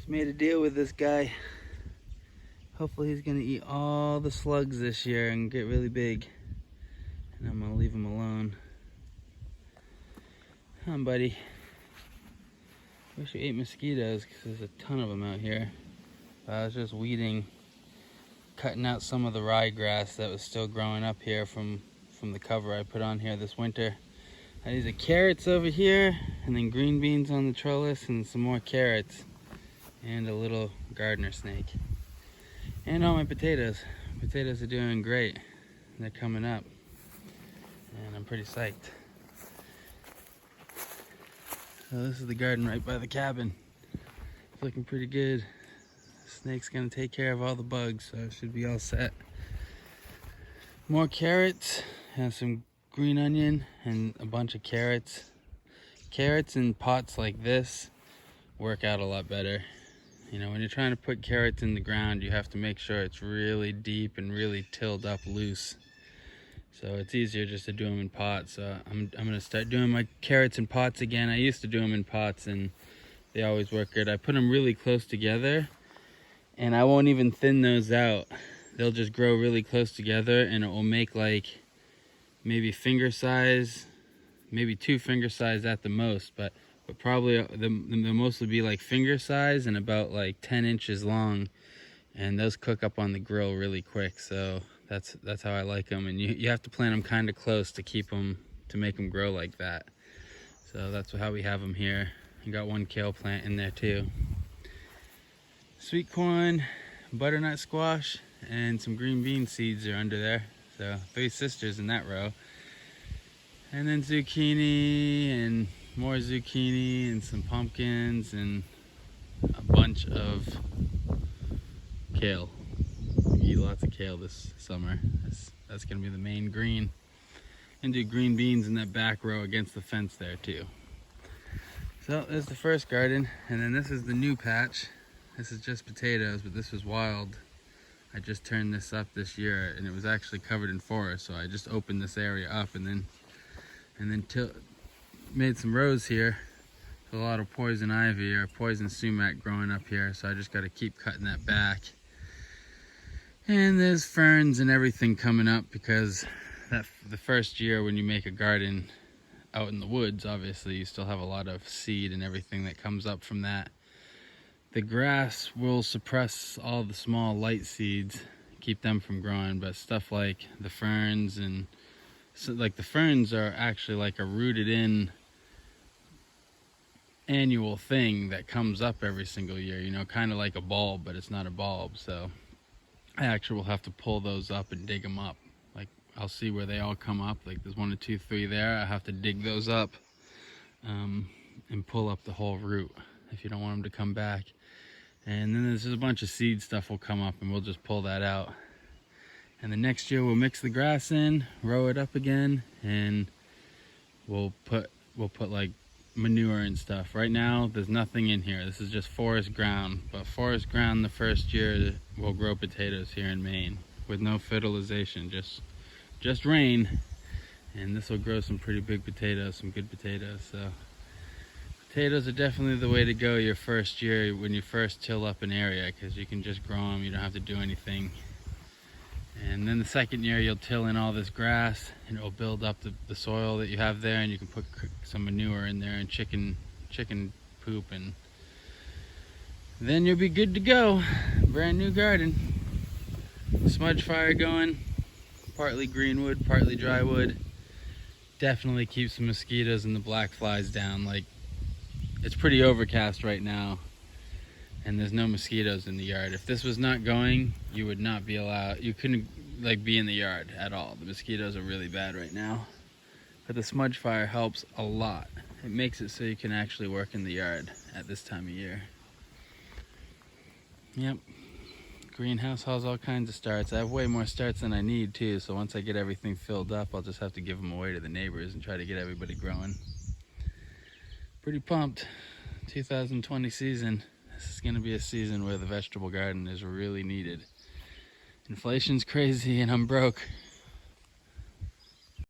Just made a deal with this guy. Hopefully he's gonna eat all the slugs this year and get really big. And I'm gonna leave him alone. Come on, buddy. Wish we ate mosquitoes because there's a ton of them out here. I was just weeding, cutting out some of the ryegrass that was still growing up here from the cover I put on here this winter. These are carrots over here, and then green beans on the trellis, and some more carrots, and a little gardener snake. And all my potatoes. Potatoes are doing great. They're coming up, and I'm pretty psyched. So this is the garden right by the cabin. It's looking pretty good. The snake's gonna take care of all the bugs, so it should be all set. More carrots, and some green onion, and a bunch of carrots. Carrots in pots like this work out a lot better. You know, when you're trying to put carrots in the ground, you have to make sure it's really deep and really tilled up loose. So it's easier just to do them in pots. So I'm gonna start doing my carrots in pots again. I used to do them in pots and they always work good. I put them really close together and I won't even thin those out. They'll just grow really close together and it will make like maybe finger size, maybe 2 finger size at the most, but probably they'll mostly be like finger size and about like 10 inches long, and those cook up on the grill really quick. So that's how I like them, and you have to plant them kind of close to keep them, to make them grow like that. So that's how we have them here. You got one kale plant in there too. Sweet corn, butternut squash, and some green bean seeds are under there. So 3 sisters in that row. And then zucchini and more zucchini and some pumpkins and a bunch of kale. We eat lots of kale this summer. That's gonna be the main green. And do green beans in that back row against the fence there too. So there's the first garden, and then this is the new patch. This is just potatoes, but this was wild. I just turned this up this year and it was actually covered in forest, so I just opened this area up and then made some rows here. There's a lot of poison ivy or poison sumac growing up here, so I just got to keep cutting that back. And there's ferns and everything coming up because the first year when you make a garden out in the woods, obviously you still have a lot of seed and everything that comes up from that. The grass will suppress all the small light seeds, keep them from growing, but stuff like the ferns, and so like the ferns are actually like a rooted in annual thing that comes up every single year, you know, kind of like a bulb, but it's not a bulb. So I actually will have to pull those up and dig them up. Like I'll see where they all come up, like there's 1 or 2, 3 there. I have to dig those up and pull up the whole root if you don't want them to come back. And then there's just a bunch of seed stuff will come up and we'll just pull that out. And the next year we'll mix the grass in, row it up again, and we'll put like manure and stuff. Right now there's nothing in here. This is just forest ground, but forest ground the first year we'll grow potatoes here in Maine with no fertilization, just rain, and this will grow some pretty big potatoes, some good potatoes. So potatoes are definitely the way to go your first year when you first till up an area, because you can just grow them, you don't have to do anything. And then the second year you'll till in all this grass and it'll build up the soil that you have there, and you can put some manure in there and chicken poop, and then you'll be good to go. Brand new garden. Smudge fire going, partly green wood, partly dry wood. Definitely keeps the mosquitoes and the black flies down. Like, it's pretty overcast right now and there's no mosquitoes in the yard. If this was not going, you would not be allowed, you couldn't like be in the yard at all. The mosquitoes are really bad right now. But the smudge fire helps a lot. It makes it so you can actually work in the yard at this time of year. Yep. Greenhouse has all kinds of starts. I have way more starts than I need too, so once I get everything filled up, I'll just have to give them away to the neighbors and try to get everybody growing. Pretty pumped. 2020 season. This is going to be a season where the vegetable garden is really needed. Inflation's crazy and I'm broke.